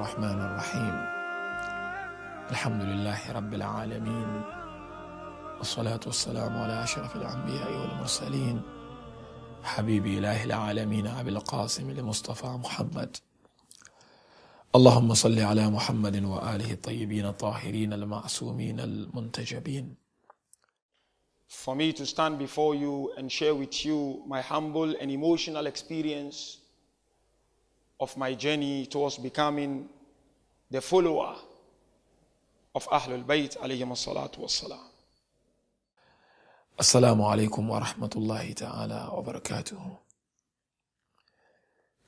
Bismillahirrahmanirrahim. Alhamdulillahi Rabbil Alameen. Wassalatu wassalamu ala ashrafil anbiya'i wal mursaleen. Habibi ilahil alameen Abil Qasim al-Mustafa Muhammad. Allahumma salli ala Muhammadin wa alihi tayyibin tahirin al-ma'sumin al-muntajabin. For me to stand before you and share with you my humble and emotional experience of my journey towards becoming the follower of Ahlul Bayt alayhim as-salatu was-salam. Assalamu alaikum wa rahmatullahi ta'ala wa barakatuhu.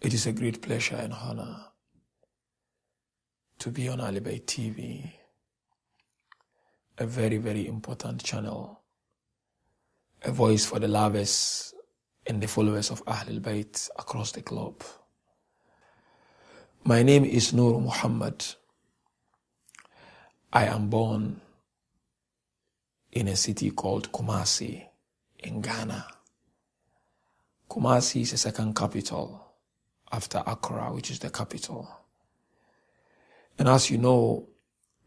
It is a great pleasure and honor to be on Ahlul Bayt TV, a very, very important channel, a voice for the lovers and the followers of Ahlul Bayt across the globe. My name is Nuru Mohammed. I am born in a city called Kumasi in Ghana. Kumasi is the second capital after Accra, which is the capital. And as you know,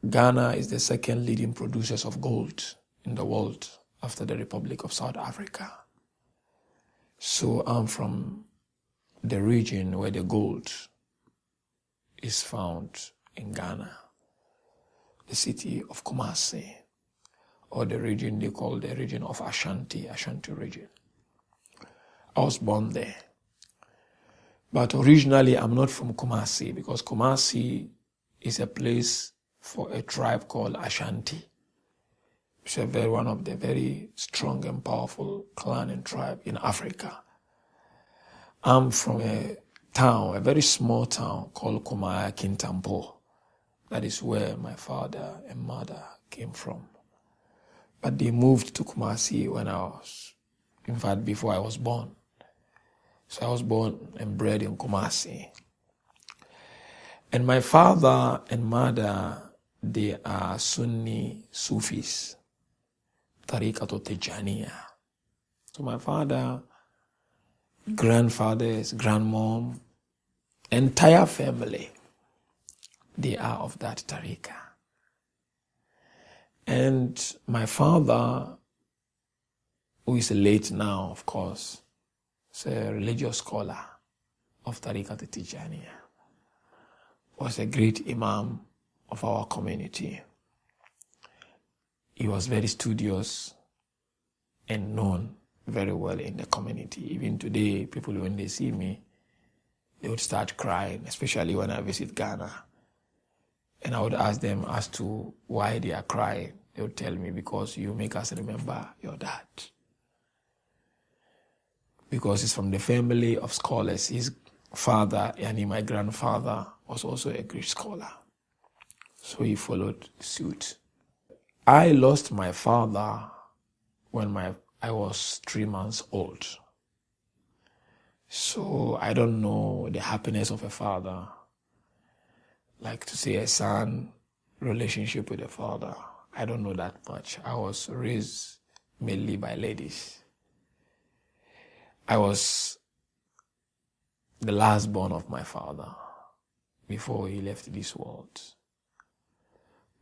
Ghana is the second leading producers of gold in the world after the Republic of South Africa. So I'm from the region where the gold is found in Ghana, the city of Kumasi, or the region they call the region of Ashanti region. I was born there. But originally I'm not from Kumasi, because Kumasi is a place for a tribe called Ashanti. It's one of the very strong and powerful clan and tribe in Africa. I'm from a town, a very small town called Kintampo. That is where my father and mother came from. But they moved to Kumasi before I was born. So I was born and bred in Kumasi. And my father and mother, they are Sunni Sufis, Tariqatul Tijaniya. So my father, grandfathers, grandmom, entire family, they are of that tariqah. And my father, who is late now, of course, is a religious scholar of Tariqat Tijaniya, was a great imam of our community. He was very studious and known very well in the community. Even today, people, when they see me, they would start crying, especially when I visit Ghana. And I would ask them as to why they are crying. They would tell me, because you make us remember your dad. Because he's from the family of scholars. His father, and my grandfather, was also a great scholar. So he followed suit. I lost my father when I was 3 months old. So I don't know the happiness of a father, like to say a son relationship with a father. I don't know that much. I was raised mainly by ladies. I was the last born of my father before he left this world.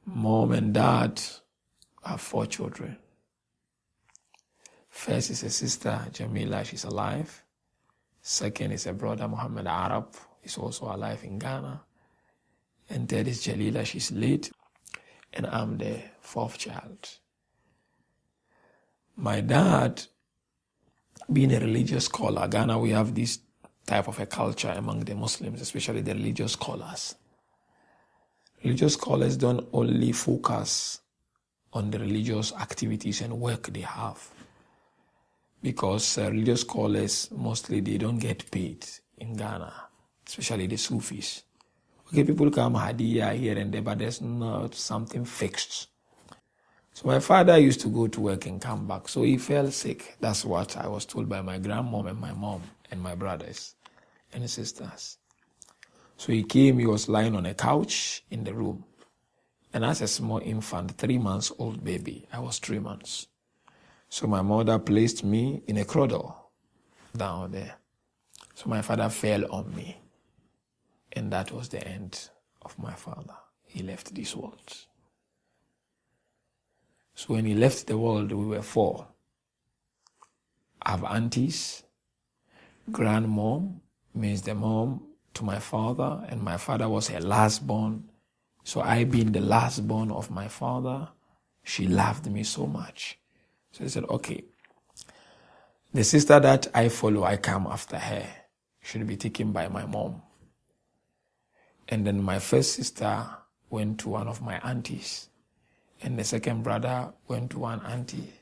Mom and dad have 4 children. First is a sister, Jamila, she's alive. Second is a brother, Muhammad Arab, he's also alive in Ghana. And third is Jalila, she's late. And I'm the 4th child. My dad, being a religious scholar, Ghana, we have this type of a culture among the Muslims, especially the religious scholars. Religious scholars don't only focus on the religious activities and work they have, because religious scholars, mostly they don't get paid in Ghana, especially the Sufis. Okay, people come hadiah here and there, but there's not something fixed. So my father used to go to work and come back, so he fell sick. That's what I was told by my grandmom and my mom and my brothers and sisters. So he came, he was lying on a couch in the room. And as a small infant, 3 months old baby, I was 3 months. So my mother placed me in a cradle down there. So my father fell on me. And that was the end of my father. He left this world. So when he left the world, we were 4. I have aunties, grandmom, means the mom to my father, and my father was her last born. So I being the last born of my father, she loved me so much. So he said, okay, the sister that I follow, I come after her, should be taken by my mom. And then my first sister went to one of my aunties. And the second brother went to one auntie.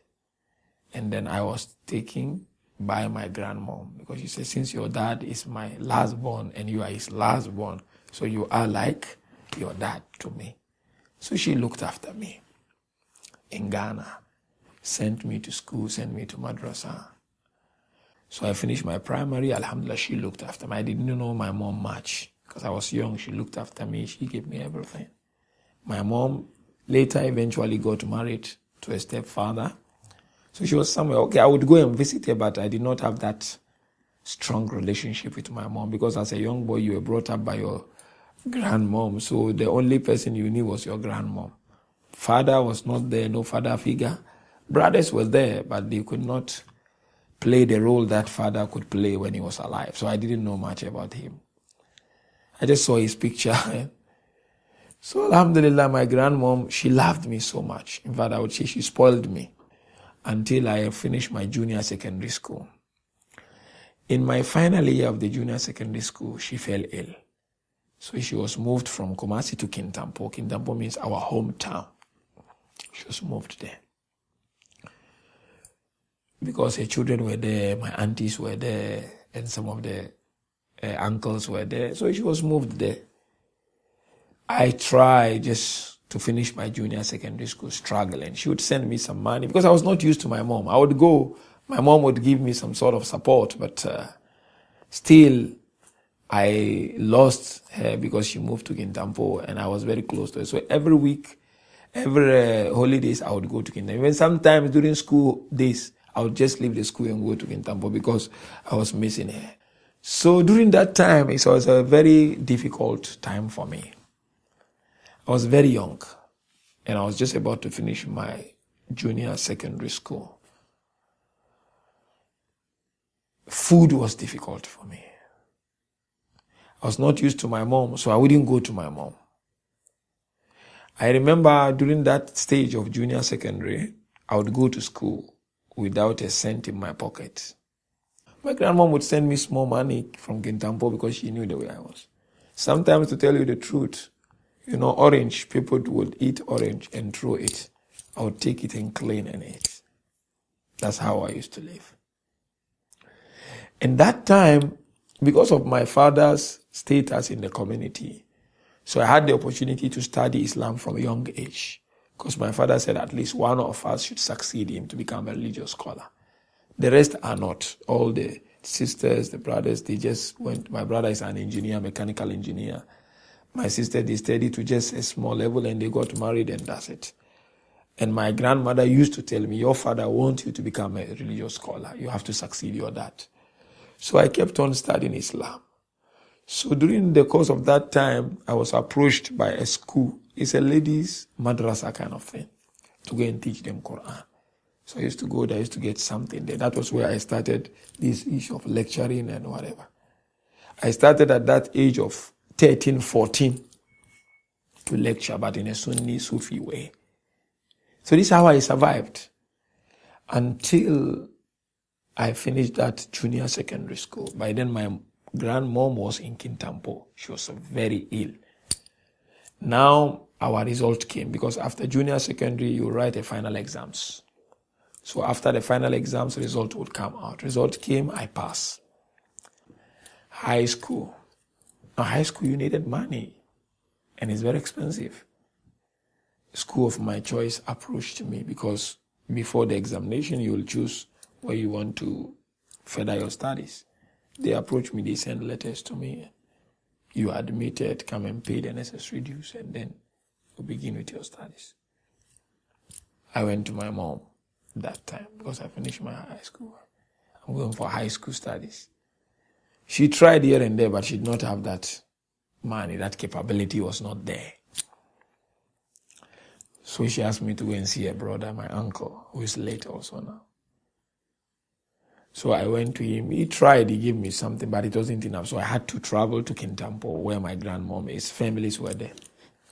And then I was taken by my grandmom, because she said, since your dad is my last born and you are his last born, so you are like your dad to me. So she looked after me in Ghana, sent me to school, sent me to madrasa. So I finished my primary. Alhamdulillah, she looked after me. I didn't know my mom much because I was young. She looked after me. She gave me everything. My mom later eventually got married to a stepfather. So she was somewhere. Okay, I would go and visit her, but I did not have that strong relationship with my mom, because as a young boy, you were brought up by your grandmom. So the only person you knew was your grandmom. Father was not there, no father figure. Brothers were there, but they could not play the role that father could play when he was alive. So I didn't know much about him. I just saw his picture. So alhamdulillah, my grandmom, she loved me so much. In fact, I would say she spoiled me until I finished my junior secondary school. In my final year of the junior secondary school, she fell ill. So she was moved from Kumasi to Kintampo. Kintampo means our hometown. She was moved there. Because her children were there, my aunties were there, and some of the uncles were there. So she was moved there. I tried just to finish my junior secondary school, struggling. She would send me some money because I was not used to my mom. I would go, my mom would give me some sort of support, but still I lost her because she moved to Kintampo and I was very close to her. So every week, every holidays, I would go to Kintampo. Even sometimes during school days, I would just leave the school and go to Kintampo because I was missing her. So during that time, it was a very difficult time for me. I was very young, and I was just about to finish my junior secondary school. Food was difficult for me. I was not used to my mom, so I wouldn't go to my mom. I remember during that stage of junior secondary, I would go to school without a cent in my pocket. My grandmom would send me small money from Kintampo because she knew the way I was. Sometimes, to tell you the truth, orange, people would eat orange and throw it. I would take it and clean and eat. That's how I used to live. And that time, because of my father's status in the community, so I had the opportunity to study Islam from a young age. Because my father said at least one of us should succeed him to become a religious scholar. The rest are not. All the sisters, the brothers, they just went. My brother is an engineer, mechanical engineer. My sister, they studied to just a small level and they got married and that's it. And my grandmother used to tell me, your father wants you to become a religious scholar. You have to succeed your dad. So I kept on studying Islam. So during the course of that time, I was approached by a school. It's a ladies' madrasa kind of thing, to go and teach them Quran. So I used to go there, I used to get something there. That was where I started this issue of lecturing and whatever. I started at that age of 13, 14 to lecture, but in a Sunni Sufi way. So this is how I survived until I finished that junior secondary school. By then, my grandmom was in Kintampo. She was very ill. Now, our result came because after junior secondary, you write a final exams. So after the final exams, result would come out. Result came, I passed. High school. Now, high school, you needed money, and it's very expensive. School of my choice approached me because before the examination, you will choose where you want to further your studies. They approached me, they sent letters to me. You are admitted, come and pay the necessary dues, and then you begin with your studies. I went to my mom that time because I finished my high school. I'm going for high school studies. She tried here and there, but she did not have that money, that capability was not there. So she asked me to go and see a brother, my uncle, who is late also now. So I went to him. He tried, he gave me something, but it wasn't enough. So I had to travel to Kintampo, where my grandmom is. Families were there.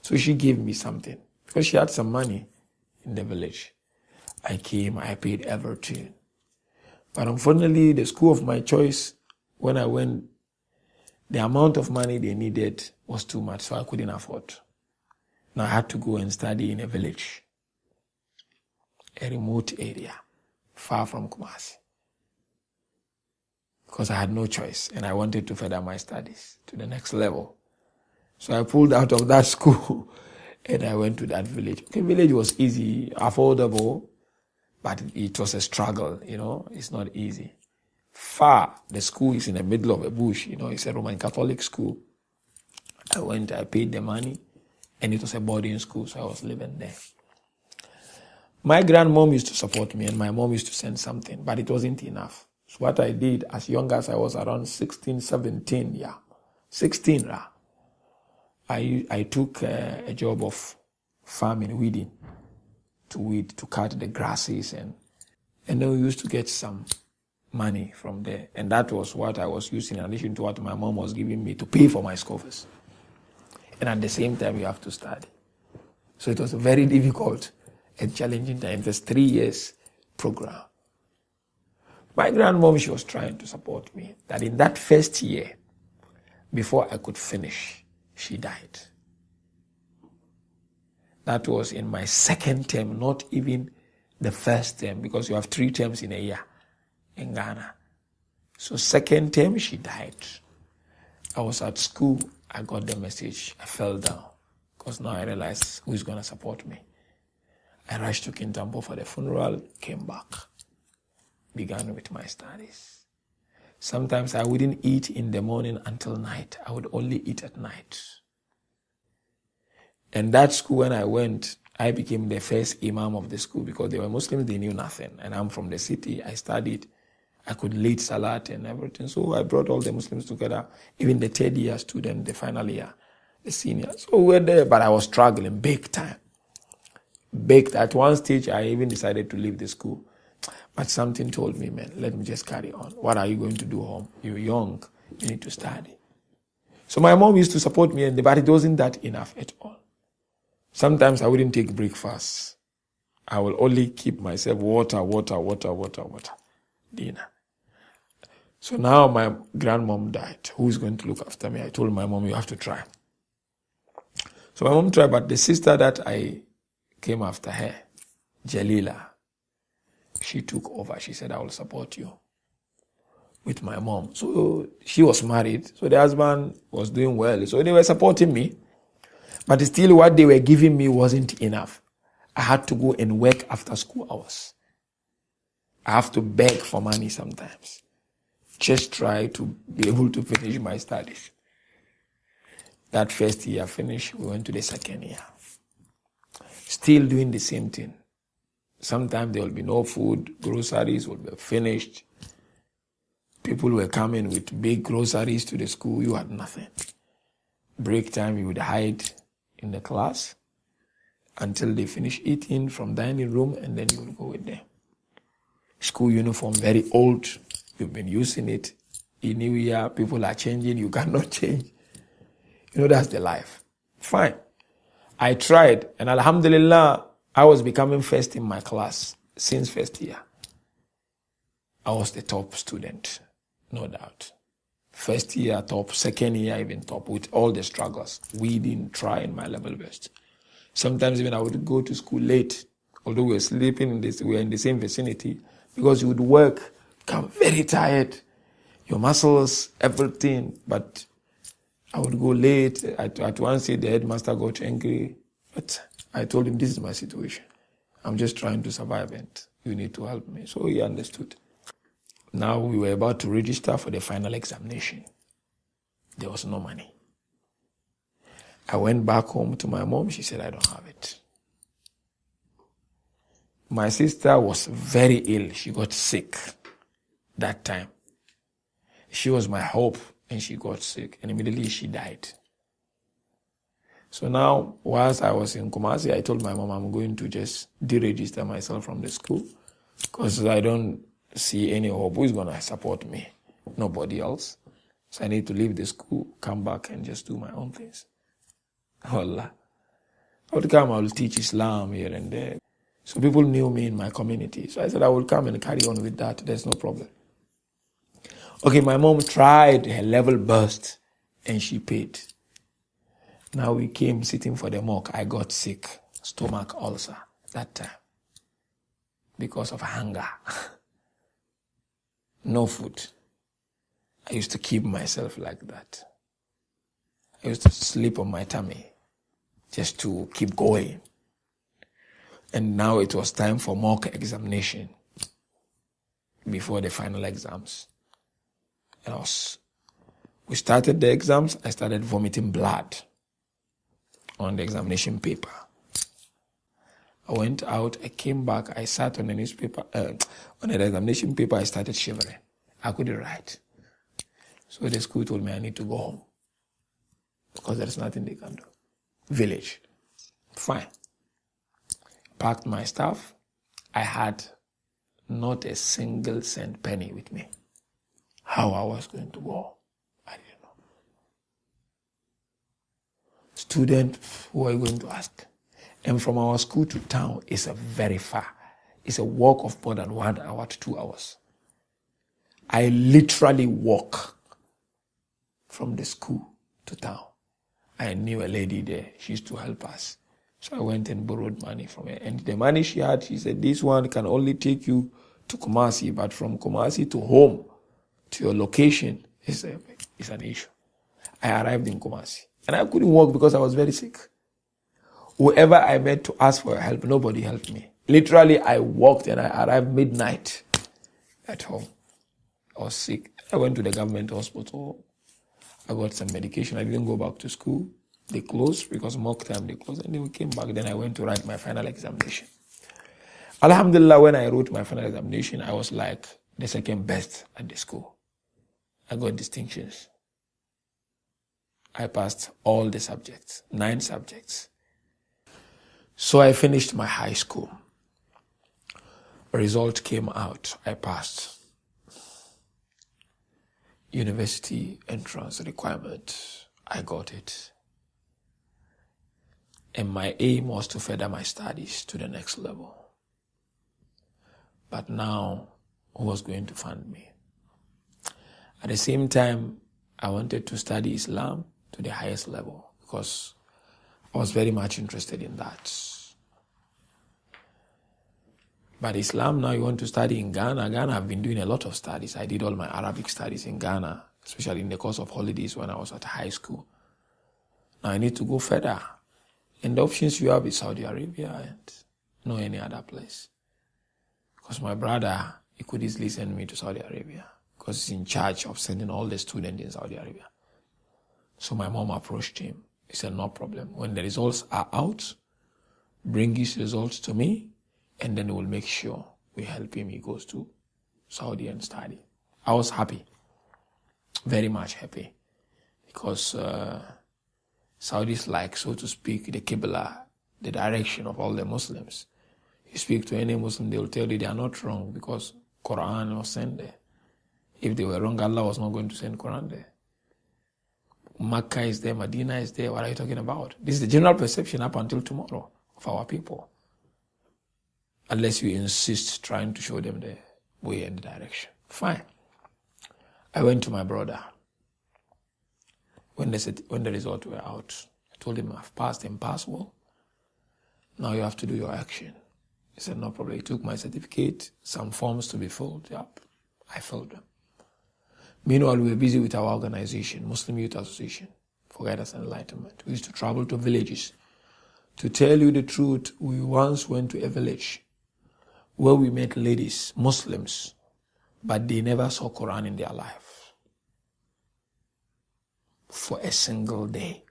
So she gave me something, because she had some money in the village. I came, I paid everything. But unfortunately, the school of my choice, when I went, the amount of money they needed was too much, so I couldn't afford. Now I had to go and study in a village, a remote area, far from Kumasi, because I had no choice and I wanted to further my studies to the next level. So I pulled out of that school and I went to that village. The village was easy, affordable, but it was a struggle, it's not easy. Far, the school is in the middle of a bush, it's a Roman Catholic school. I went, I paid the money, and it was a boarding school, so I was living there. My grandmom used to support me, and my mom used to send something, but it wasn't enough. So what I did, as young as I was, around 16, 17, 16, I took a job of farming, weeding, to cut the grasses, and then we used to get some money from there. And that was what I was using in addition to what my mom was giving me to pay for my school fees. And at the same time, you have to study. So it was a very difficult and challenging time. It was 3 years program. My grandmom, she was trying to support me. That in that first year, before I could finish, she died. That was in my second term, not even the first term, because you have 3 terms in a year in Ghana. So second term, she died. I was at school. I got the message. I fell down because now I realized who is going to support me. I rushed to Kintampo for the funeral, came back, began with my studies. Sometimes I wouldn't eat in the morning until night. I would only eat at night. And that school, when I went, I became the first imam of the school because they were Muslims, they knew nothing. And I'm from the city, I studied. I could lead Salat and everything. So I brought all the Muslims together, even the third year student, the final year, the senior. So we were there, but I was struggling big time. At one stage, I even decided to leave the school. But something told me, man, let me just carry on. What are you going to do home? You're young, you need to study. So my mom used to support me, but it wasn't that enough at all. Sometimes I wouldn't take breakfast. I will only keep myself water, dinner. So now my grandmom died. Who is going to look after me? I told my mom, you have to try. So my mom tried, but the sister that I came after her, Jalila, she took over. She said, I will support you with my mom. So she was married. So the husband was doing well. So they were supporting me. But still what they were giving me wasn't enough. I had to go and work after school hours. I have to beg for money sometimes. Just try to be able to finish my studies. That first year finished, we went to the second year. Still doing the same thing. Sometimes there will be no food, groceries will be finished. People were coming with big groceries to the school, you had nothing. Break time, you would hide in the class until they finish eating from dining room, and then you will go with them. School uniform, very old. You've been using it. In New Year, people are changing. You cannot change. That's the life. Fine. I tried, and alhamdulillah, I was becoming first in my class since first year. I was the top student, no doubt. First year top, second year even top, with all the struggles. We didn't try in my level best. Sometimes even I would go to school late, although we were sleeping we were in the same vicinity, because you would work, come very tired, your muscles, everything. But I would go late. At one stage, the headmaster got angry, but I told him, this is my situation. I'm just trying to survive and you need to help me. So he understood. Now we were about to register for the final examination. There was no money. I went back home to my mom. She said, I don't have it. My sister was very ill. She got sick that time. She was my hope, and she got sick, and immediately she died. So now, whilst I was in Kumasi, I told my mom I'm going to just deregister myself from the school because I don't see any hope. Who's going to support me? Nobody else. So I need to leave the school, come back and just do my own things. Wallah. I would come, I will teach Islam here and there. So people knew me in my community. So I said I will come and carry on with that. There's no problem. Okay, my mom tried her level best and she paid. Now we came sitting for the mock. I got sick, stomach ulcer that time because of hunger. No food. I used to keep myself like that. I used to sleep on my tummy just to keep going. And now it was time for mock examination before the final exams. And we started the exams. I started vomiting blood on the examination paper. I went out, I came back, I sat on the newspaper, on the examination paper, I started shivering. I couldn't write. So the school told me I need to go home because there's nothing they can do. Village. Fine. Packed my stuff. I had not a single cent penny with me. How I was going to go, I didn't know. Student, who are you going to ask? And from our school to town is a very far. It's a walk of more than 1 hour to 2 hours. I literally walk from the school to town. I knew a lady there. She used to help us. So I went and borrowed money from her. And the money she had, she said, this one can only take you to Kumasi, but from Kumasi to home, to your location, is an issue. I arrived in Kumasi. And I couldn't walk because I was very sick. Whoever I met to ask for help, nobody helped me. Literally, I walked and I arrived midnight at home. I was sick. I went to the government hospital. I got some medication. I didn't go back to school. They closed because mock time they closed. And then we came back. Then I went to write my final examination. Alhamdulillah, when I wrote my final examination, I was like the second best at the school. I got distinctions. I passed all the subjects, 9 subjects. So I finished my high school. Result came out. I passed. University entrance requirement. I got it. And my aim was to further my studies to the next level. But now, who was going to fund me? At the same time, I wanted to study Islam to the highest level because I was very much interested in that. But Islam now you want to study in Ghana. Ghana, I've been doing a lot of studies. I did all my Arabic studies in Ghana, especially in the course of holidays when I was at high school. Now I need to go further. And the options you have is Saudi Arabia and no any other place. Because my brother, he could easily send me to Saudi Arabia because he's in charge of sending all the students in Saudi Arabia. So my mom approached him. He said, no problem. When the results are out, bring his results to me, and then we'll make sure we help him. He goes to Saudi and study. I was happy, very much happy, because Saudi is like, so to speak, the Qibla, the direction of all the Muslims. You speak to any Muslim, they will tell you they are not wrong because Quran was sent there. If they were wrong, Allah was not going to send Quran there. Makkah is there, Medina is there. What are you talking about? This is the general perception up until tomorrow of our people. Unless you insist trying to show them the way and the direction. Fine. I went to my brother. When the results were out, I told him I've passed and passed well. Now you have to do your action. He said, no problem. He took my certificate, some forms to be filled. Yep, I filled them. Meanwhile, we were busy with our organization, Muslim Youth Association, for Guidance and Enlightenment. We used to travel to villages. To tell you the truth, we once went to a village where we met ladies, Muslims, but they never saw Quran in their life for a single day.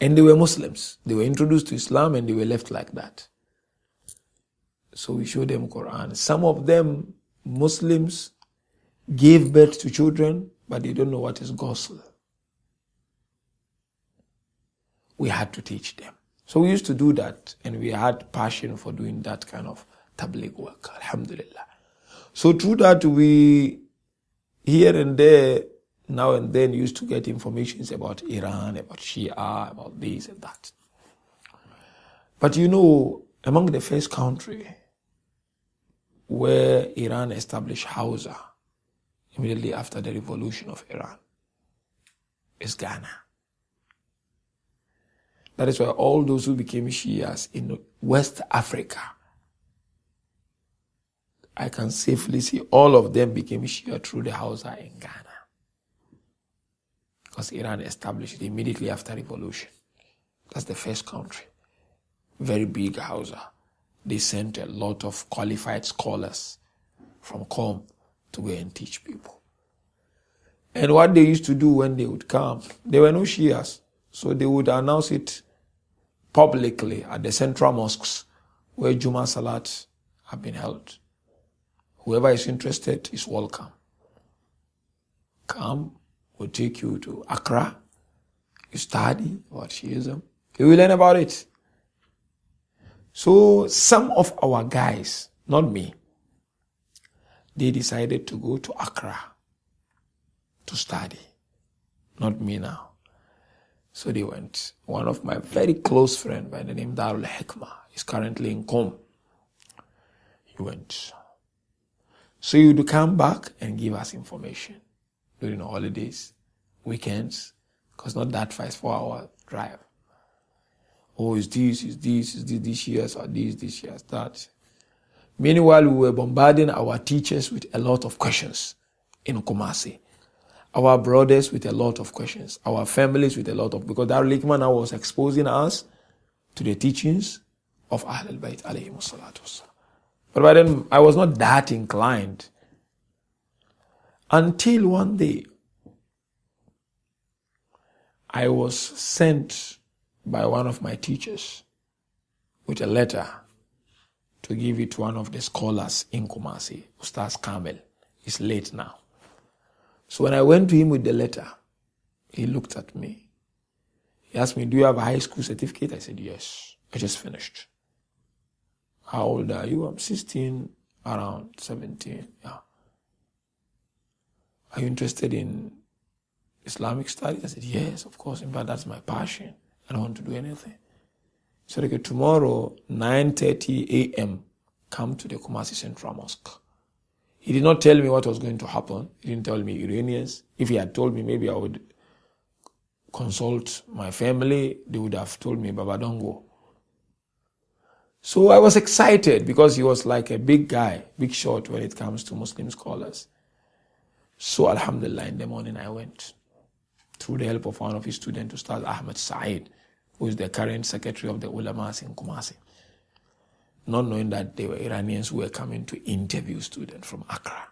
And they were Muslims. They were introduced to Islam and they were left like that. So we showed them Quran. Some of them, Muslims, gave birth to children, but they don't know what is ghusl. we had to teach them. So we used to do that, and we had passion for doing that kind of tabligh work, alhamdulillah. So through that, we here and there, now and then, used to get information about Iran, about Shia, about this and that. But among the first country where Iran established Hausa immediately after the revolution of Iran is Ghana. That is why all those who became Shias in West Africa, I can safely say all of them became Shia through the Hausa in Ghana. Because Iran established it immediately after revolution. That's the first country. Very big Hausa. They sent a lot of qualified scholars from Qom to go and teach people. And what they used to do when they would come, there were no Shias. So they would announce it publicly at the central mosques where Juma Salat have been held. Whoever is interested is welcome. Come, we'll take you to Accra. You study about Shiism. You will learn about it. So some of our guys, not me, they decided to go to Accra to study. Not me now. So they went. One of my very close friends by the name Darul Hikmah is currently in Qom. He went. So you would come back and give us information during the holidays, weekends, because not that far, it's 4-hour drive. Oh, is this year's or this year's that. Meanwhile, we were bombarding our teachers with a lot of questions in Kumasi. Our brothers with a lot of questions. Our families with a lot of, because Darul Hikmah now was exposing us to the teachings of Ahlul Bayt alayhimu salatu wassalam. But by then, I was not that inclined. Until one day, I was sent by one of my teachers with a letter to give it to one of the scholars in Kumasi, Ustaz Kamel. He's late now. So when I went to him with the letter, he looked at me. He asked me, do you have a high school certificate? I said, yes. I just finished. How old are you? I'm 16, around 17. Yeah. Are you interested in Islamic studies? I said, yes, of course. In fact, that's my passion. I don't want to do anything. He said, okay, tomorrow, 9:30 a.m., come to the Kumasi Central Mosque. He did not tell me what was going to happen. He didn't tell me Iranians. If he had told me, maybe I would consult my family. They would have told me, Baba, don't go. So I was excited because he was like a big guy, big shot when it comes to Muslim scholars. So alhamdulillah, in the morning I went. Through the help of one of his students, Ustaz Ahmed Saeed, who is the current secretary of the Ulamas in Kumasi. Not knowing that they were Iranians who were coming to interview students from Accra.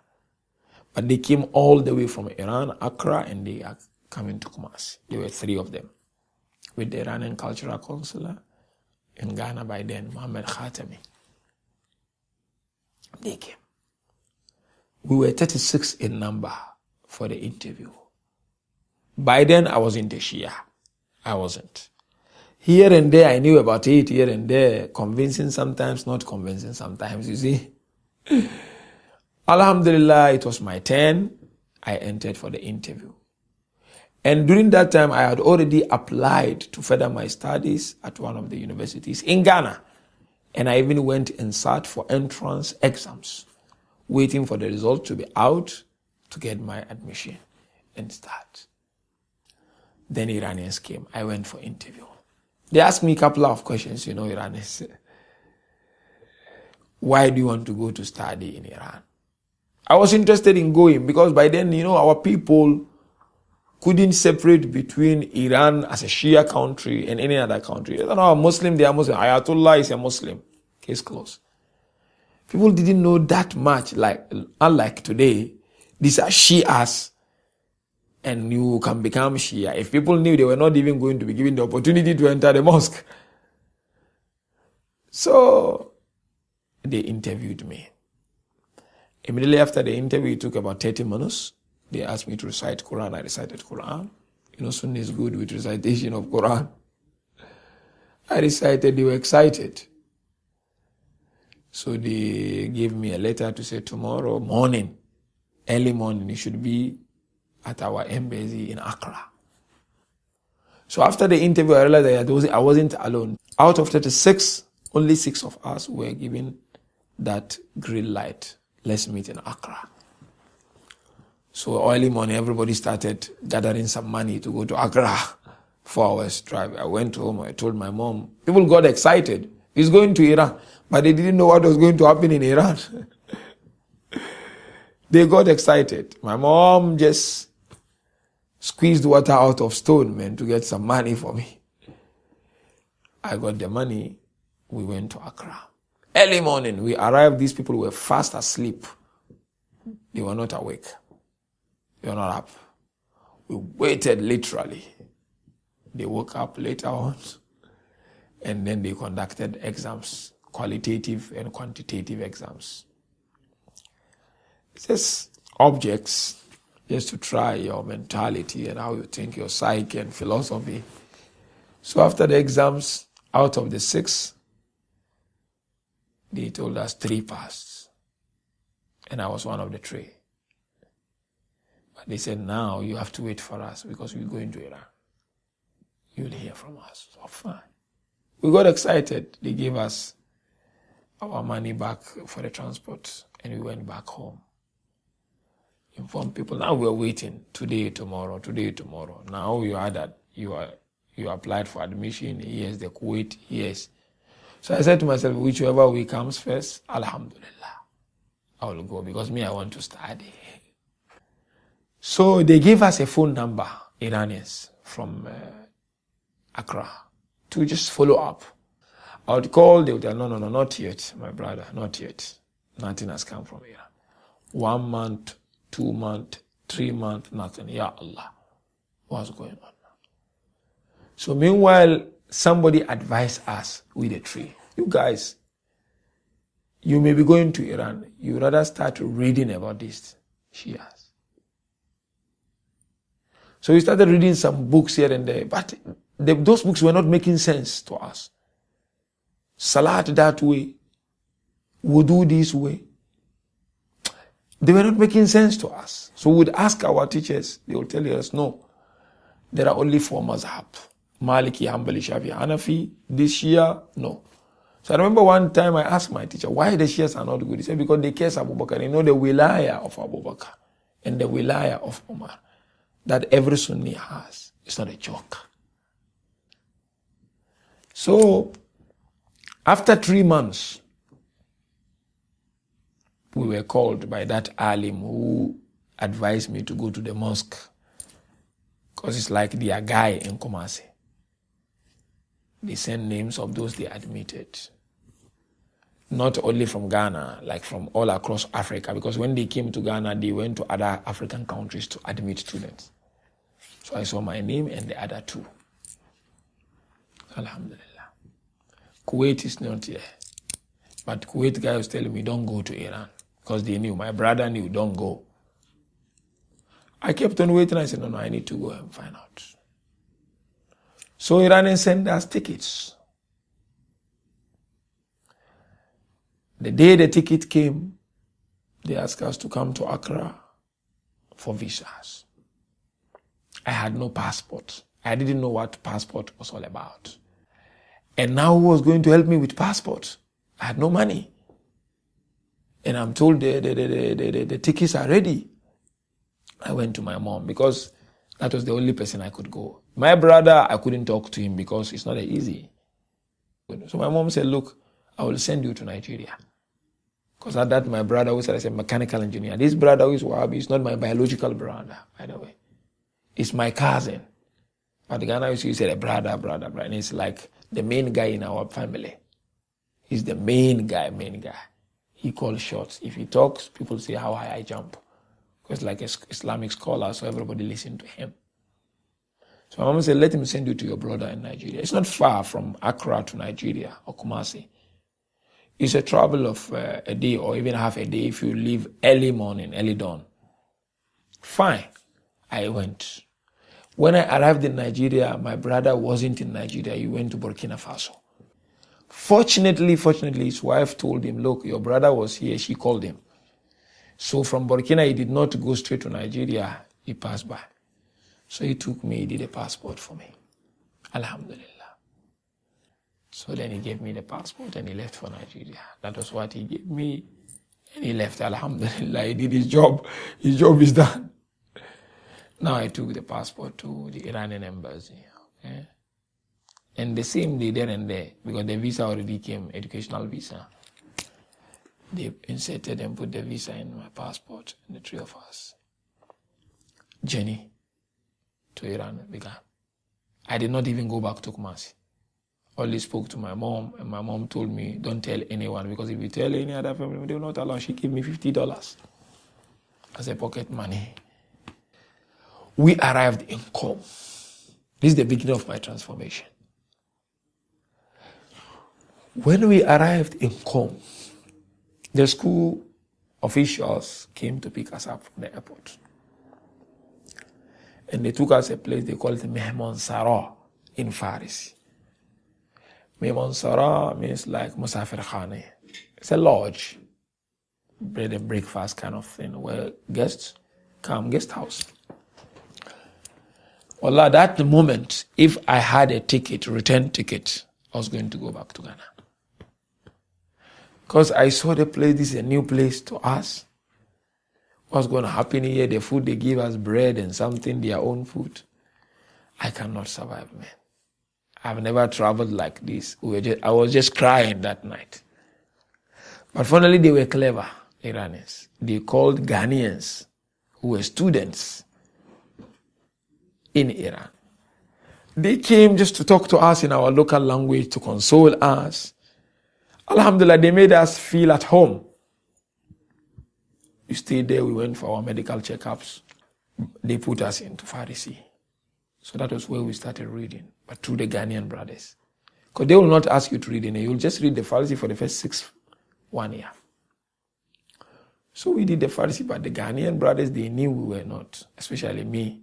But they came all the way from Iran, Accra, and they are coming to Kumasi. There were 3 of them. With the Iranian cultural counselor in Ghana by then, Muhammad Khatami. They came. We were 36 in number for the interview. By then, I wasn't a Shia. I wasn't. Here and there, I knew about it, here and there, convincing sometimes, not convincing sometimes, you see. Alhamdulillah, it was my turn. I entered for the interview. And during that time, I had already applied to further my studies at one of the universities in Ghana. And I even went and sat for entrance exams, waiting for the result to be out to get my admission and start. Then Iranians came. I went for interview. They asked me a couple of questions, Iranians. Why do you want to go to study in Iran? I was interested in going because by then, our people couldn't separate between Iran as a Shia country and any other country. They are Muslim, they are Muslim. Ayatollah is a Muslim. Case closed. People didn't know that much, unlike today. These are Shias. And you can become Shia. If people knew, they were not even going to be given the opportunity to enter the mosque. So, they interviewed me. Immediately after the interview, it took about 30 minutes. They asked me to recite Quran. I recited Quran. Sunni is good with recitation of Quran. I recited, they were excited. So they gave me a letter to say tomorrow morning, early morning, you should be at our embassy in Accra. So after the interview, I realized that I wasn't alone. Out of 36, only 6 of us were given that green light. Let's meet in Accra. So early morning, everybody started gathering some money to go to Accra. 4 hours drive. I went home, I told my mom. People got excited. He's going to Iran. But they didn't know what was going to happen in Iran. They got excited. My mom just squeezed water out of stone, man, to get some money for me. I got the money. We went to Accra. Early morning, we arrived. These people were fast asleep. They were not awake. They were not up. We waited literally. They woke up later on. And then they conducted exams, qualitative and quantitative exams. It's just objects, just to try your mentality and how you think, your psyche and philosophy. So after the exams, out of the 6, they told us 3 passed. And I was one of the 3. But they said, now you have to wait for us because we're going to Iran. You'll hear from us. So fine. We got excited. They gave us our money back for the transport and we went back home. Informed people, now we're waiting. Today, tomorrow, today, tomorrow. Now you are that you applied for admission. Yes, the Kuwait, yes. So I said to myself, whichever way comes first, Alhamdulillah, I will go because me, I want to study. So they gave us a phone number, Iranians, from Accra, to just follow up. I would call, they would tell, no, not yet, my brother, not yet. Nothing has come from Iran. 1 month, 2 months, 3 months, nothing. Ya Allah, what's going on now? So meanwhile, somebody advised us with a tree. You guys, you may be going to Iran. You rather start reading about this Shias. So we started reading some books here and there, but those books were not making sense to us. Salat that way, wudu this way. They were not making sense to us. So we'd ask our teachers, they would tell us, no, there are only 4 mazhab. Maliki, Hanbali, Shafi, Hanafi, this Shia, no. So I remember one time I asked my teacher, why the Shias are not good? He said, because they curse Abu Bakr. They know the wilaya of Abu Bakr and the wilaya of Umar that every Sunni has. It's not a joke. So after 3 months, we were called by that alim who advised me to go to the mosque because it's like their guy in Kumasi. They send names of those they admitted. Not only from Ghana, like from all across Africa, because when they came to Ghana, they went to other African countries to admit students. So I saw my name and the other 2. Alhamdulillah. Kuwait is not here. But Kuwait guy was telling me, don't go to Iran. Because they knew, my brother knew, don't go. I kept on waiting. I said, no, I need to go and find out. So Iranians sent us tickets. The day the ticket came, they asked us to come to Accra for visas. I had no passport. I didn't know what passport was all about. And now who was going to help me with passport? I had no money. And I'm told the tickets are ready. I went to my mom because that was the only person I could go. My brother, I couldn't talk to him because it's not easy. So my mom said, look, I will send you to Nigeria. Because at that, my brother was a mechanical engineer. This brother who is Wahhabi is not my biological brother, by the way. It's my cousin. But the Ghana used to say, brother. And it's like the main guy in our family. He's the main guy. He calls shots. If he talks, people say how high I jump. Because like an Islamic scholar, so everybody listen to him. So my mom said, let him send you to your brother in Nigeria. It's not far from Accra to Nigeria or Kumasi. It's a travel of a day or even half a day if you leave early morning, early dawn. Fine. I went. When I arrived in Nigeria, my brother wasn't in Nigeria. He went to Burkina Faso. Fortunately, his wife told him, look, your brother was here. She called him. So from Burkina, he did not go straight to Nigeria. He passed by. So he took me, he did a passport for me. Alhamdulillah. So then he gave me the passport and he left for Nigeria. That was what he gave me. And he left. Alhamdulillah. He did his job. His job is done. Now I took the passport to the Iranian embassy. Okay? And the same day, there and there, because the visa already came, educational visa, they inserted and put the visa in my passport, and the three of us. Journey to Iran began. I did not even go back to Kumasi. Only spoke to my mom, and my mom told me, don't tell anyone, because if you tell any other family, they will not allow. She gave me $50 as a pocket money. We arrived in Qom. This is the beginning of my transformation. When we arrived in Qom, the school officials came to pick us up from the airport. And they took us a place they call it Mehman Sarah in Farisi. Mehman Sarah means like Musafir Khane. It's a lodge, bread and breakfast kind of thing, where guests come, guest house. Wallah, that moment, if I had a ticket, return ticket, I was going to go back to Ghana. Because I saw the place, this is a new place to us. What's going to happen here? The food they give us, bread and something, their own food. I cannot survive, man. I've never traveled like this. I was just crying that night. But finally, they were clever, Iranians. They called Ghanaians, who were students in Iran. They came just to talk to us in our local language, to console us. Alhamdulillah, they made us feel at home. We stayed there, we went for our medical checkups. They put us into Farisi. So that was where we started reading, but through the Ghanaian brothers. Because they will not ask you to read in it. You'll just read the Farisi for the first 1 year. So we did the Farisi, but the Ghanaian brothers, they knew we were not, especially me.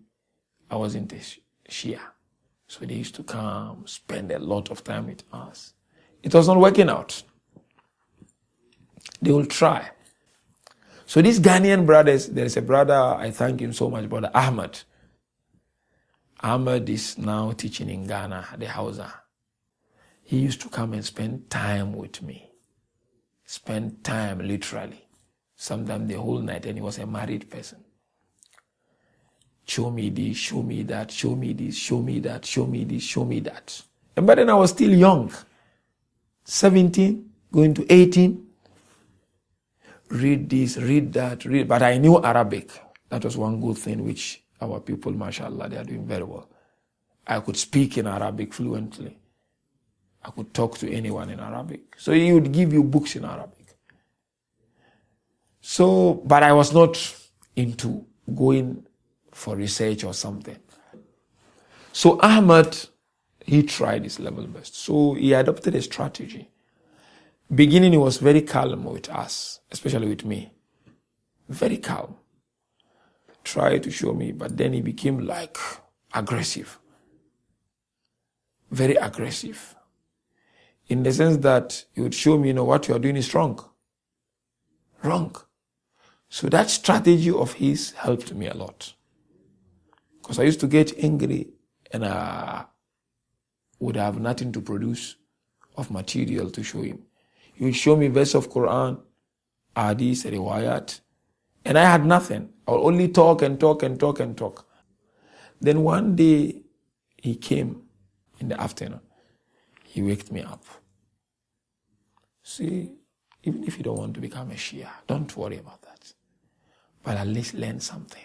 I wasn't a Shia. So they used to come, spend a lot of time with us. It was not working out. They will try. So these Ghanaian brothers, there is a brother, I thank him so much, brother Ahmed. Ahmed is now teaching in Ghana, the Hausa. He used to come and spend time with me. Spend time, literally. Sometimes the whole night, and he was a married person. Show me this, show me that, show me this, show me that, show me this, show me that. And by then I was still young. 17, going to 18. Read this, read that, read. But I knew Arabic. That was one good thing which our people, mashallah, they are doing very well. I could speak in Arabic fluently. I could talk to anyone in Arabic. So he would give you books in Arabic. So, but I was not into going for research or something. So Ahmad, he tried his level best. So he adopted a strategy. Beginning, he was very calm with us, especially with me. Very calm. Tried to show me, but then he became like aggressive. Very aggressive. In the sense that he would show me, what you are doing is wrong. Wrong. So that strategy of his helped me a lot. Because I used to get angry and I would have nothing to produce of material to show him. He would show me verse of Quran, hadith, riwayat, and I had nothing. I would only talk and talk and talk and talk. Then one day he came in the afternoon. He waked me up. See, even if you don't want to become a Shia, don't worry about that. But at least learn something.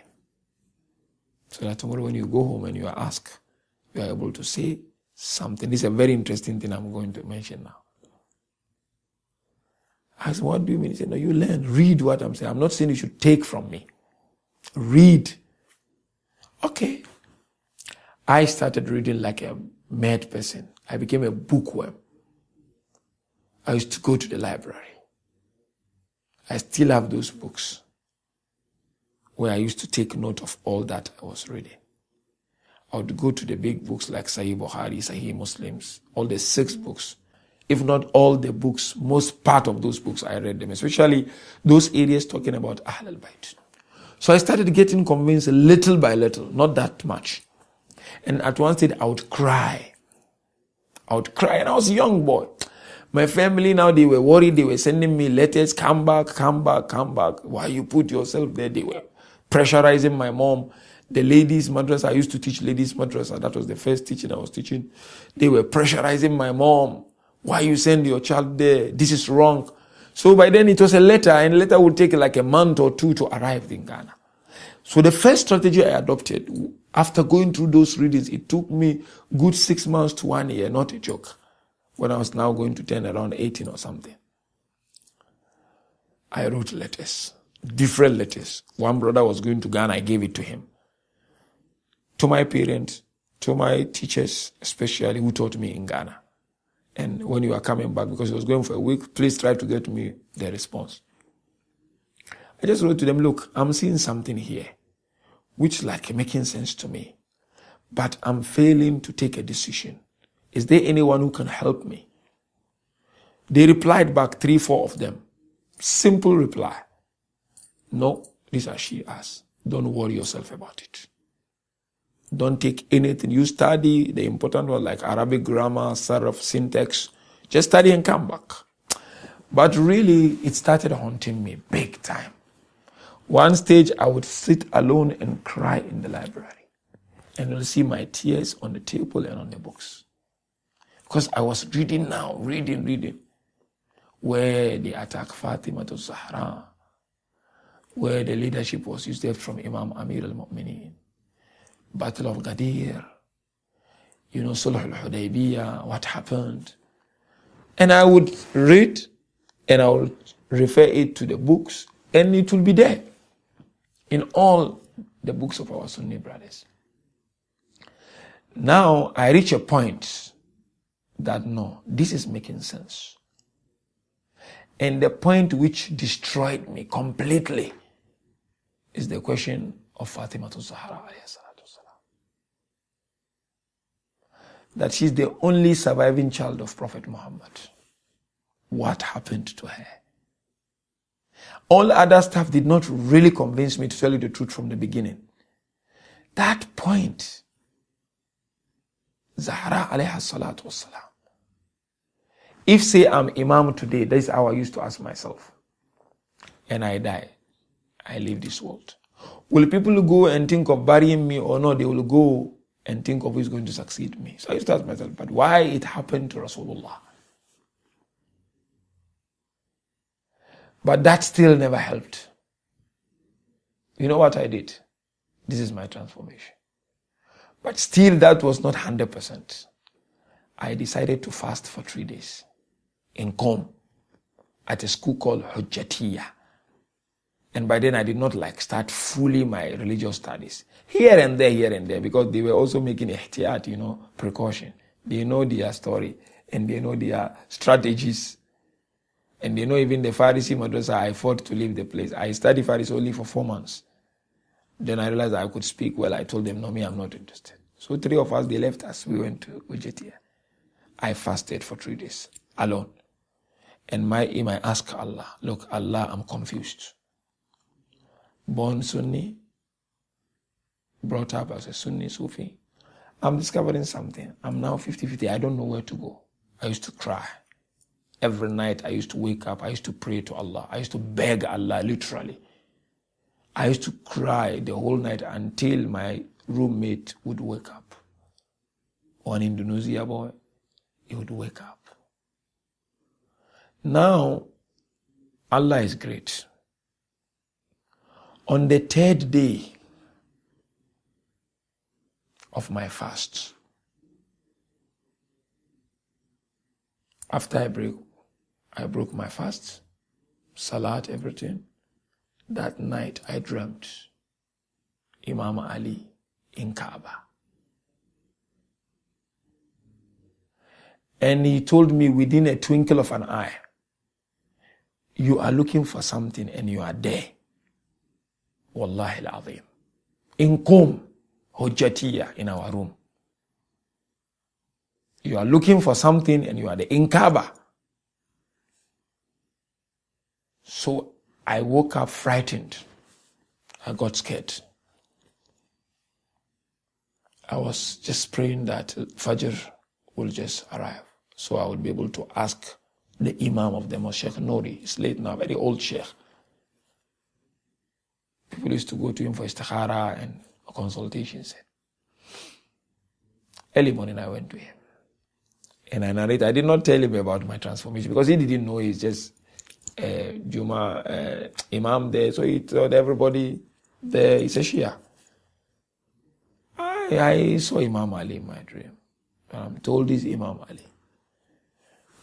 So that tomorrow when you go home and you are asked, you are able to say something. This is a very interesting thing I'm going to mention now. I said, what do you mean? He said, no, you learn. Read what I'm saying. I'm not saying you should take from me. Read. Okay. I started reading like a mad person. I became a bookworm. I used to go to the library. I still have those books where I used to take note of all that I was reading. I would go to the big books like Sahih Bukhari, Sahih Muslims, all the 6 books. If not all the books, most part of those books I read them, especially those areas talking about Ahl al-Bayt. So I started getting convinced little by little, not that much. And at one stage I would cry. And I was a young boy. My family now, they were worried. They were sending me letters, come back. Why you put yourself there? They were pressurizing my mom. The ladies' madrasa, I used to teach ladies' madrasa. That was the first teaching I was teaching. They were pressurizing my mom. Why you send your child there? This is wrong. So by then it was a letter, and letter would take like a month or 2 to arrive in Ghana. So the first strategy I adopted, after going through those readings, it took me good 6 months to 1 year, not a joke, when I was now going to turn around 18 or something. I wrote letters, different letters. One brother was going to Ghana, I gave it to him. To my parents, to my teachers, especially who taught me in Ghana. And when you are coming back, because he was going for a week, please try to get me the response. I just wrote to them, look, I'm seeing something here, which like making sense to me, but I'm failing to take a decision. Is there anyone who can help me? They replied back, 3, 4 of them. Simple reply. No, these are Shias. Don't worry yourself about it. Don't take anything. You study the important ones like Arabic grammar, sarf, syntax. Just study and come back. But really, it started haunting me big time. One stage, I would sit alone and cry in the library. And you'll see my tears on the table and on the books. Because I was reading, where they attack Fatima to Zahra, where the leadership was used from Imam Amir al-Mu'mineen. Battle of Ghadir, Sulh al-Hudaybiyah, what happened. And I would read and I would refer it to the books, and it will be there in all the books of our Sunni brothers. Now I reach a point that no, this is making sense. And the point which destroyed me completely is the question of Fatima to Zahra alayhi salatu wasalam. That she's the only surviving child of Prophet Muhammad. What happened to her? All other stuff did not really convince me, to tell you the truth, from the beginning. That point, Zahra alayhi salatu wasalam. If say I'm Imam today, that's how I used to ask myself. And I die, I leave this world. Will people go and think of burying me or not? They will go and think of who is going to succeed me. So I used to ask myself, but why it happened to Rasulullah? But that still never helped. You know what I did? This is my transformation. But still that was not 100%. I decided to fast for 3 days in Qom at a school called Hujjatiyah. And by then I did not start fully my religious studies. Here and there, because they were also making ihtiyat, precaution. They know their story and they know their strategies. And they know even the Farisi madrasa, I fought to leave the place. I studied Farisi only for 4 months. Then I realized I could speak well. I told them, no, me, I'm not interested. So 3 of us, they left us. We went to Hujjatiyah. I fasted for 3 days alone. And my aim, I asked Allah, look, Allah, I'm confused. Born Sunni, brought up as a Sunni Sufi. I'm discovering something. I'm now 50-50. I don't know where to go. I used to cry. Every night I used to wake up. I used to pray to Allah. I used to beg Allah, literally. I used to cry the whole night until my roommate would wake up. One Indonesia boy, he would wake up. Now, Allah is great. On the 3rd day of my fast, after I broke my fast, salat, everything, that night I dreamt Imam Ali in Kaaba. And he told me within a twinkle of an eye, you are looking for something and you are there. Wallahi al-azim. In Qom, Hujjatiyya in our room. You are looking for something and you are the Inkaba. So I woke up frightened. I got scared. I was just praying that Fajr will just arrive, so I would be able to ask the Imam of the mosque, Sheikh Nuri. He's late now, very old Sheikh. People used to go to him for istikhara and consultations. Early morning I went to him. And I narrate, I did not tell him about my transformation because he didn't know. He's just Imam there. So he told everybody there, he's a Shia. I saw Imam Ali in my dream. I'm told this Imam Ali.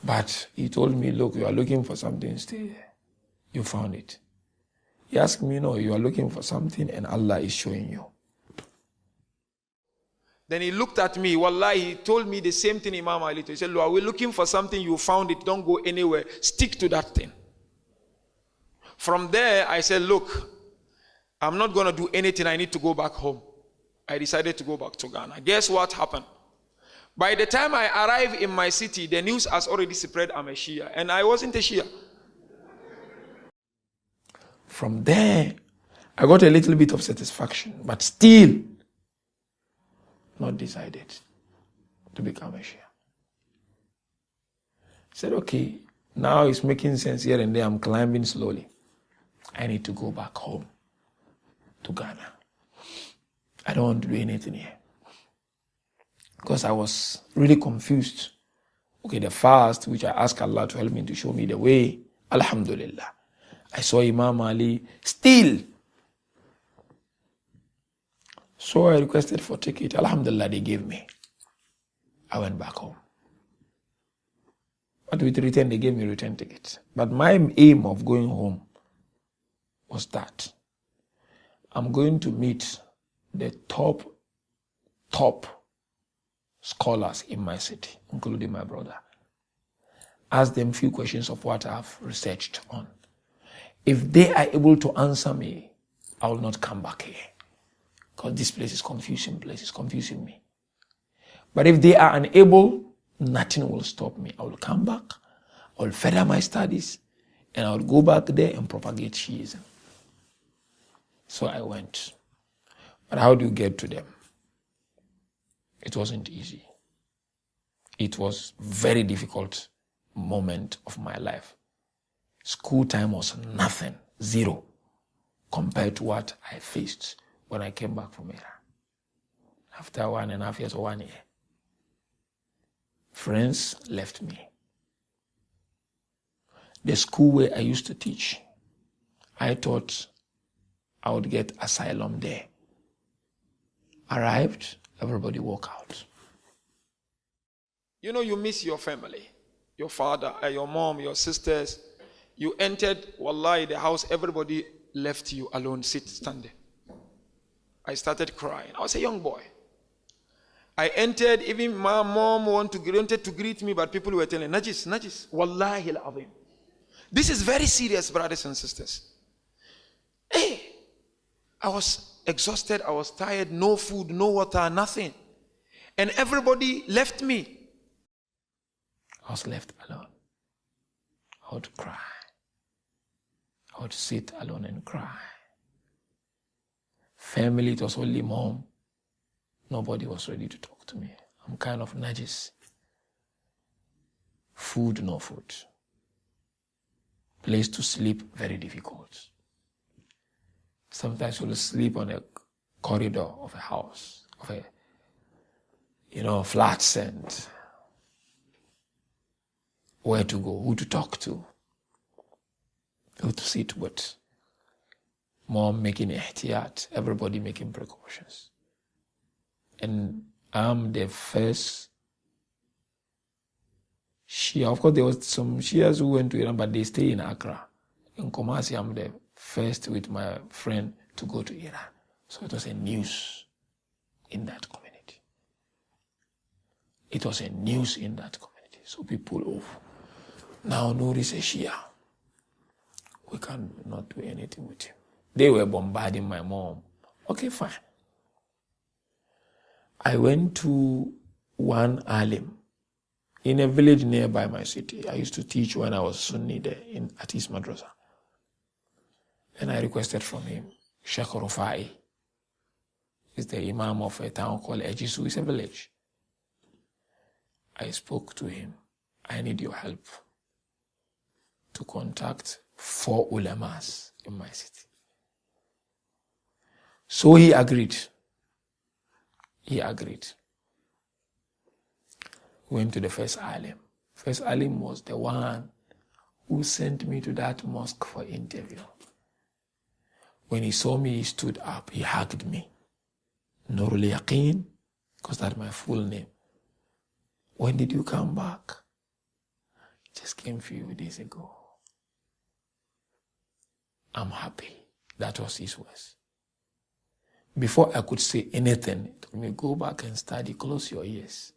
But he told me, look, you are looking for something, stay there. You found it. He asked me, no, you are looking for something and Allah is showing you. Then he looked at me, wallahi, he told me the same thing Imam Ali told. He said, look, we're looking for something, you found it, don't go anywhere, stick to that thing. From there, I said, look, I'm not going to do anything, I need to go back home. I decided to go back to Ghana. Guess what happened? By the time I arrived in my city, the news has already spread I'm a Shia, and I wasn't a Shia. From there, I got a little bit of satisfaction, but still not decided to become a Shia. I said, okay, now it's making sense here and there. I'm climbing slowly. I need to go back home to Ghana. I don't want to do anything here. Because I was really confused. Okay, the fast, which I asked Allah to help me to show me the way, Alhamdulillah. I saw Imam Ali still. So I requested for ticket. Alhamdulillah, they gave me. I went back home. But with return, they gave me return ticket. But my aim of going home was that I'm going to meet the top scholars in my city, including my brother. Ask them few questions of what I've researched on. If they are able to answer me, I will not come back here. Because this place is confusing it's confusing me. But if they are unable, nothing will stop me. I will come back, I will further my studies, and I will go back there and propagate Shiism. So I went. But how do you get to them? It wasn't easy. It was very difficult moment of my life. School time was nothing, zero, compared to what I faced when I came back from Iran. After 1.5 years or 1 year, friends left me. The school where I used to teach, I thought I would get asylum there. Arrived, everybody walk out. You know, you miss your family, your father, your mom, your sisters. You entered, wallahi, the house, everybody left you alone, standing. I started crying. I was a young boy. I entered, even my mom wanted to greet me, but people were telling, Najis, wallahi al-azim. This is very serious, brothers and sisters. Hey, I was exhausted, I was tired, no food, no water, nothing. And everybody left me. I was left alone. I would cry. I would sit alone and cry. Family, it was only mom. Nobody was ready to talk to me. I'm kind of najis. Food, no food. Place to sleep, very difficult. Sometimes you'll sleep on a corridor of a house, of a, flats, and where to go, who to talk to, who to sit with. Mom making ihtiyat, everybody making precautions. And I'm the first Shia. Of course, there was some Shias who went to Iran, but they stay in Accra. In Kumasi, I'm the first with my friend to go to Iran. So it was a news in that community. It was a news in that community. So people, now Nuri is a Shia. We cannot do anything with him. They were bombarding my mom. Okay, fine. I went to one alim in a village nearby my city. I used to teach when I was Sunni there at his madrasa. And I requested from him, Sheikh Rufai is the imam of a town called Ejisu. It's a village. I spoke to him. I need your help to contact 4 ulamas in my city. So he agreed. Went to the first alim. First alim was the one who sent me to that mosque for interview. When he saw me, he stood up. He hugged me. Nurul Yaqeen, because that's my full name. When did you come back? Just came a few days ago. I'm happy. That was his words. Before I could say anything, he told me, go back and study, close your ears.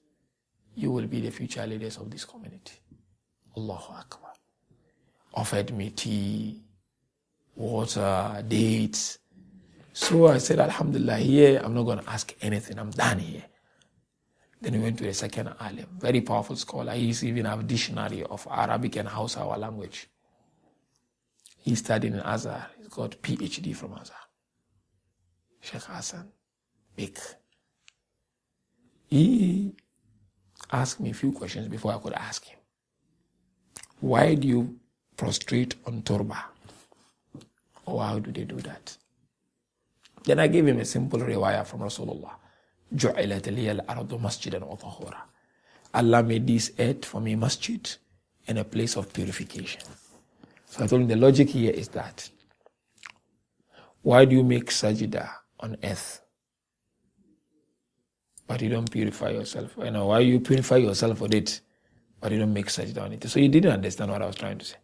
You will be the future leaders of this community. Allahu Akbar. Offered me tea, water, dates. So I said, Alhamdulillah, here I'm not going to ask anything. I'm done here. Then we went to the second alim, very powerful scholar. He even have a dictionary of Arabic and Hausa, our language. He studied in Azhar. He's got PhD from Azhar. Sheikh Hassan, big. He asked me a few questions before I could ask him. Why do you prostrate on turba? Or how do they do that? Then I gave him a simple riwayah from Rasulullah. جُعِلَتْ لِيَ الْأَرْضُ مَسْجِدًا وَطَهُورًا. Allah made this earth for me masjid and a place of purification. So I told him the logic here is that why do you make sajda on earth, but you don't purify yourself? You know, why you purify yourself for it, but you don't make sajda on it? So he didn't understand what I was trying to say.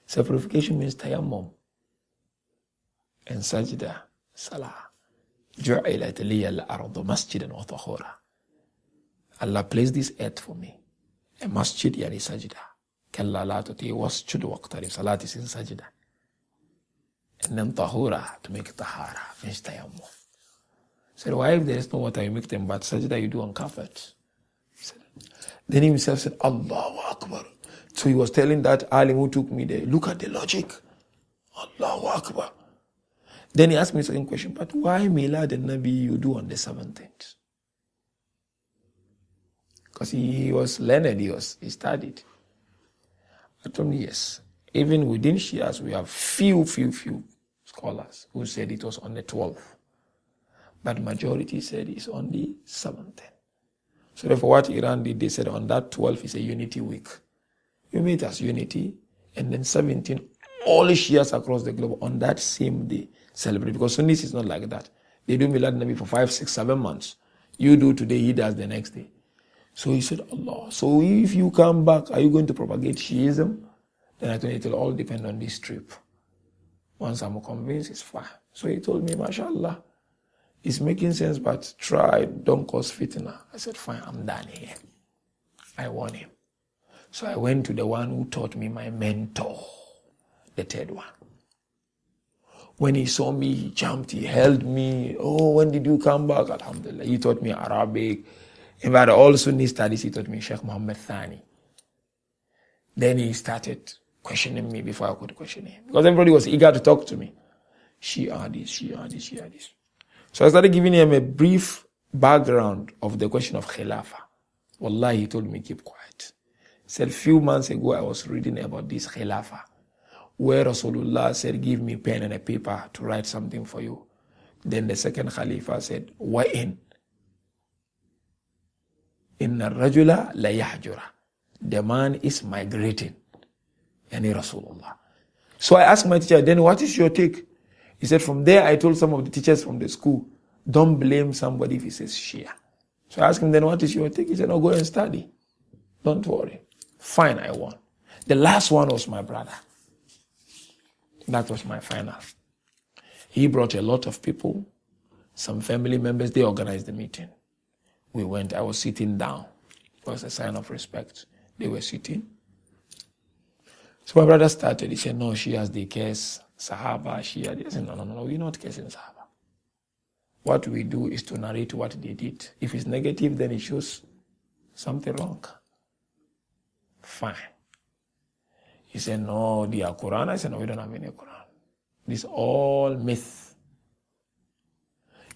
So purification means tayammum, and sajda, salah. جُعِلَتْ لِيَ الْأَرْضُ مَسْجِدًا وَطَهُورًا. Allah placed this earth for me. A masjid yani sajda. كَلَّا لَا تُطِيعْ وَاسْجُدْ وَاقْتَرِبْ. Salat is in sajda. And then tahura, to make tahara, means tayammum. So why if there is no water you make them, but sajda you do on carpet? Then he himself said, Allahu Akbar. So he was telling that alim who took me there, look at the logic. Allahu Akbar. Then he asked me the second question, but why Milad and Nabi you do on the 17th? Because he was learned, he studied. I told him, yes. Even within Shias, we have few scholars who said it was on the 12th. But majority said it's on the 17th. So therefore what Iran did, they said on that 12th is a unity week. We meet as unity, and then 17, all Shias across the globe on that same day celebrate. Because Sunnis is not like that. They do Milad Nabi for 5, 6, 7 months. You do today, he does the next day. So he said, Allah, so if you come back, are you going to propagate Shiism? Then I told him it will all depend on this trip. Once I'm convinced, it's fine. So he told me, MashaAllah, it's making sense, but try, don't cause fitna. I said, fine, I'm done here. I won him. So I went to the one who taught me, my mentor, the third one. When he saw me, he jumped, he held me. Oh, when did you come back? Alhamdulillah. He taught me Arabic. In fact, all Sunni studies, he taught me Sheikh Muhammad Thani. Then he started questioning me before I could question him. Because everybody was eager to talk to me. Shia this. So I started giving him a brief background of the question of Khilafah. Wallahi, he told me, keep quiet. He said, a few months ago, I was reading about this Khilafah, where Rasulullah said, give me pen and a paper to write something for you. Then the second Khalifa said, wa'in. Inna rajula la yahjura. The man is migrating. Yani Rasulullah. So I asked my teacher, then what is your take? He said, from there I told some of the teachers from the school, don't blame somebody if he says Shia. So I asked him, then what is your take? He said, no, go and study. Don't worry. Fine, I won. The last one was my brother. That was my final. He brought a lot of people, some family members, they organized the meeting. We went, I was sitting down. It was a sign of respect. They were sitting. So my brother started, he said, no, she has the case, Sahaba, Shia. I said, no, we're not casing Sahaba. what we do is to narrate what they did. If it's negative, then it shows something wrong. Fine. He said, no, they are Quran. I said, no, we don't have any Quran. This is all myth.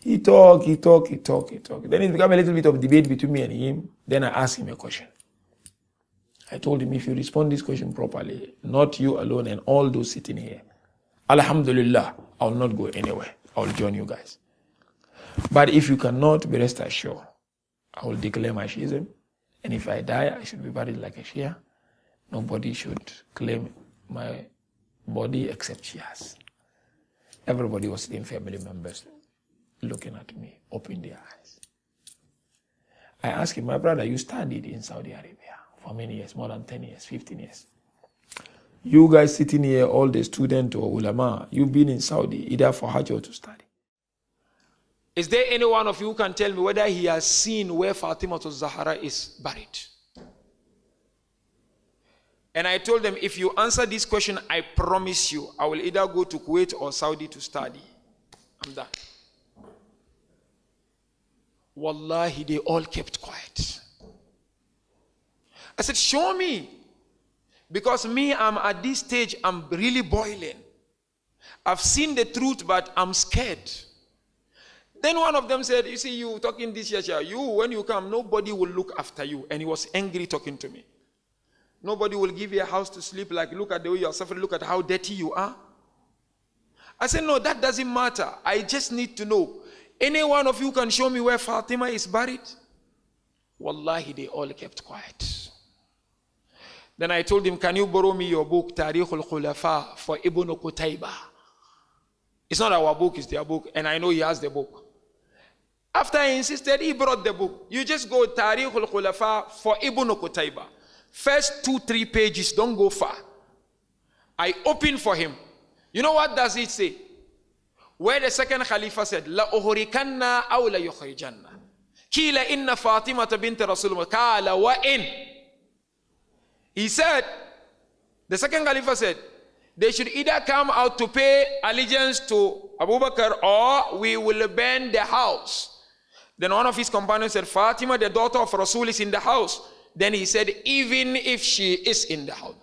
He talk. Then it became a little bit of debate between me and him. Then I asked him a question. I told him, if you respond this question properly, not you alone and all those sitting here, Alhamdulillah, I will not go anywhere. I will join you guys. But if you cannot, be rest assured, I will declare my Shiism. And if I die, I should be buried like a Shia. Nobody should claim my body except Shias. Everybody was sitting, family members, looking at me, opening their eyes. I asked him, my brother, you studied in Saudi Arabia for many years, more than 10 years, 15 years. You guys sitting here, all the students or ulama, you've been in Saudi, either for Hajj or to study. Is there any one of you who can tell me whether he has seen where Fatima Zahra is buried? And I told them, if you answer this question, I promise you, I will either go to Kuwait or Saudi to study. I'm done. Wallahi, they all kept quiet. I said, show me. Because me, I'm at this stage, I'm really boiling. I've seen the truth, but I'm scared. Then one of them said, you see, you talking this year, you, when you come, nobody will look after you. And he was angry talking to me. Nobody will give you a house to sleep, like, look at the way you are suffering, look at how dirty you are. I said, no, that doesn't matter. I just need to know. Any one of you can show me where Fatima is buried? Wallahi, they all kept quiet. Then I told him, can you borrow me your book, Tariq al-Khulafa, for Ibn Qutayba? It's not our book, it's their book, and I know he has the book. After I insisted, he brought the book. You just go Tariq al-Khulafa for Ibn Qutayba. First 2-3 pages, don't go far. I opened for him. You know what does it say? Where the second Khalifa said, La uhrikanna aw la yukhrijanna. Kila inna Fatima bint Rasulullah. Kala wa in. He said, the second Khalifa said, they should either come out to pay allegiance to Abu Bakr or we will burn the house. Then one of his companions said, Fatima, the daughter of Rasul, is in the house. Then he said, even if she is in the house.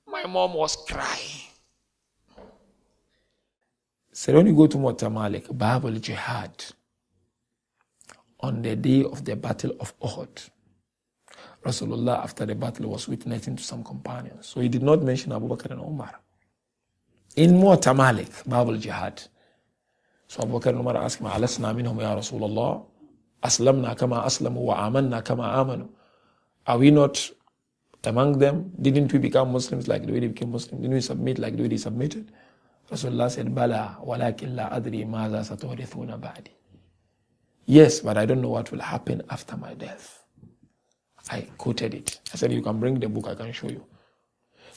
My mom was crying. So when you go to Malik, Babul Jihad, on the day of the battle of Uhud, Rasulullah after the battle was witnessing to some companions. So he did not mention Abu Bakr and Umar. In Malik, Babul Jihad. So Abu Bakr and Umar asked him, Alasna minhum ya Rasulullah, Aslamna kama aslamu wa amanna kama amanu. Are we not among them? Didn't we become Muslims like the way they became Muslims? Didn't we submit like the way they submitted? Rasulullah said, Bala, walakin la adri maza satuhrithuna ba'di. Yes, but I don't know what will happen after my death. I quoted it. I said, you can bring the book, I can show you.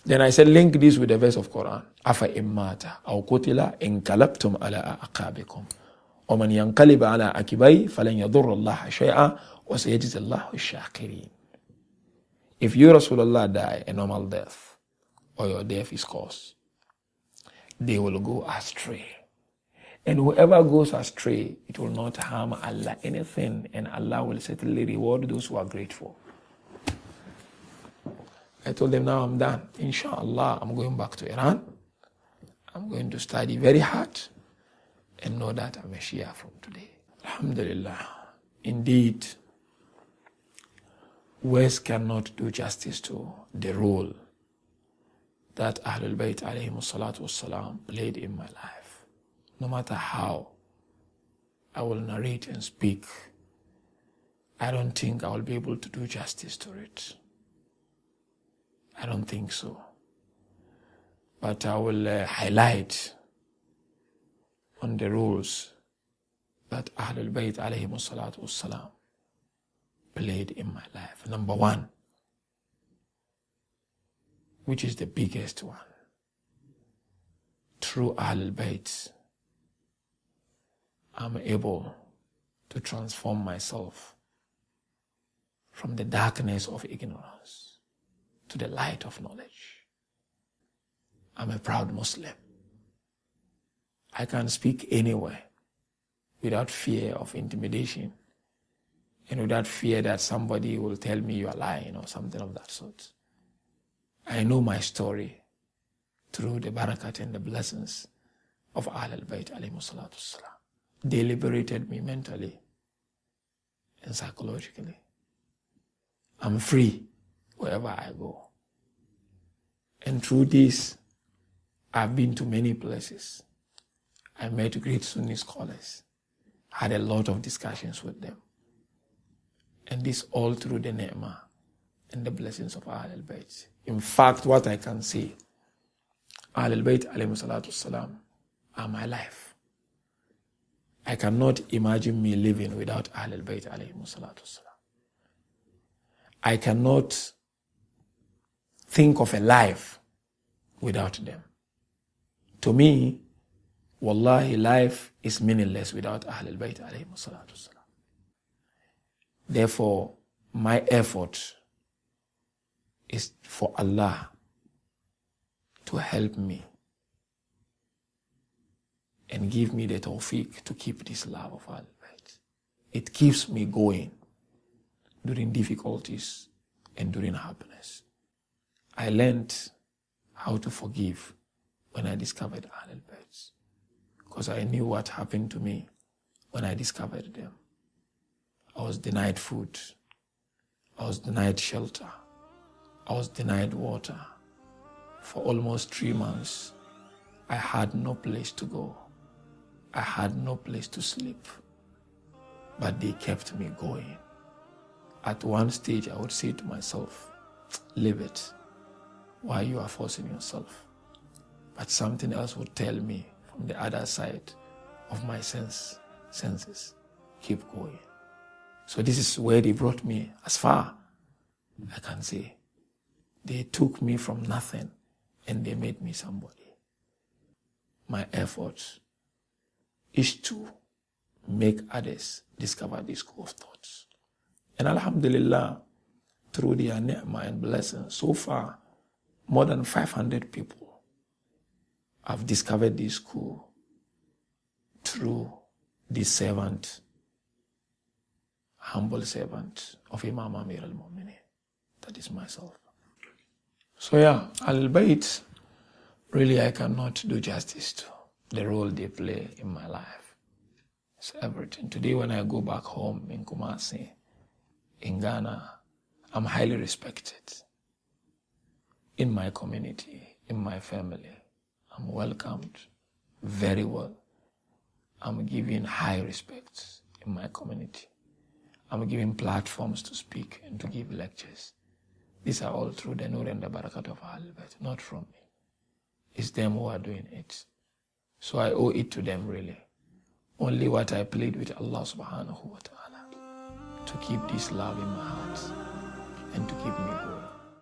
Then I said, link this with the verse of Quran. Afa immata aw qutila inqalabtum ala aqabikum. Wa man yanqalib ala akibai falan yadurra Allah shay'a wa sayajiz Allahu ash-shakirin. If you, Rasulullah, die a normal death, or your death is caused, they will go astray. And whoever goes astray, it will not harm Allah anything, and Allah will certainly reward those who are grateful. I told them, now I'm done. Inshallah, I'm going back to Iran. I'm going to study very hard and know that I'm a Shia from today. Alhamdulillah. Indeed, words cannot do justice to the role that Ahlul Bayt alayhimus salatu wassalam played in my life. No matter how I will narrate and speak, I don't think I will be able to do justice to it. I don't think so. But I will highlight on the roles that Ahlul Bayt alayhimus salatu wassalam played in my life. Number one, which is the biggest one, through Ahlul Bayt, I'm able to transform myself from the darkness of ignorance to the light of knowledge. I'm a proud Muslim. I can speak anywhere without fear of intimidation and without fear that somebody will tell me you are lying or something of that sort. I know my story through the barakat and the blessings of Ahlul Bayt alayhi salatu wassalam. They liberated me mentally and psychologically. I'm free wherever I go. And through this, I've been to many places. I met great Sunni scholars, had a lot of discussions with them. And this all through the ni'mah and the blessings of Ahlul Bayt. In fact, what I can say, Ahlul Bayt alayhi salatu wassalam are my life. I cannot imagine me living without Ahlul Bayt alayhi salatu wassalam. I cannot think of a life without them. To me, wallahi, life is meaningless without Ahlul Bayt alayhi salatu wassalam. Therefore, my effort is for Allah to help me and give me the tawfiq to keep this love of Ahlul Bayt. It keeps me going during difficulties and during happiness. I learned how to forgive when I discovered Ahlul Bayt, because I knew what happened to me when I discovered them. I was denied food. I was denied shelter. I was denied water. For almost 3 months, I had no place to go. I had no place to sleep. But they kept me going. At one stage, I would say to myself, leave it. Why you are forcing yourself? But something else would tell me from the other side of my senses, keep going. So this is where they brought me as far, I can say. They took me from nothing and they made me somebody. My effort is to make others discover this school of thoughts. And alhamdulillah, through their ni'mah and blessings, so far, more than 500 people have discovered this school through this servant, humble servant of Imam Amir al-Mu'minin. That is myself. So yeah, Ahlul Bayt, really I cannot do justice to the role they play in my life. It's everything. Today when I go back home in Kumasi, in Ghana, I'm highly respected. In my community, in my family, I'm welcomed very well. I'm given high respect in my community. I'm given platforms to speak and to give lectures. These are all through the nur and the barakat of Ahlul Bayt, not from me. It's them who are doing it. So I owe it to them really. Only what I plead with Allah subhanahu wa ta'ala to keep this love in my heart and to keep me going.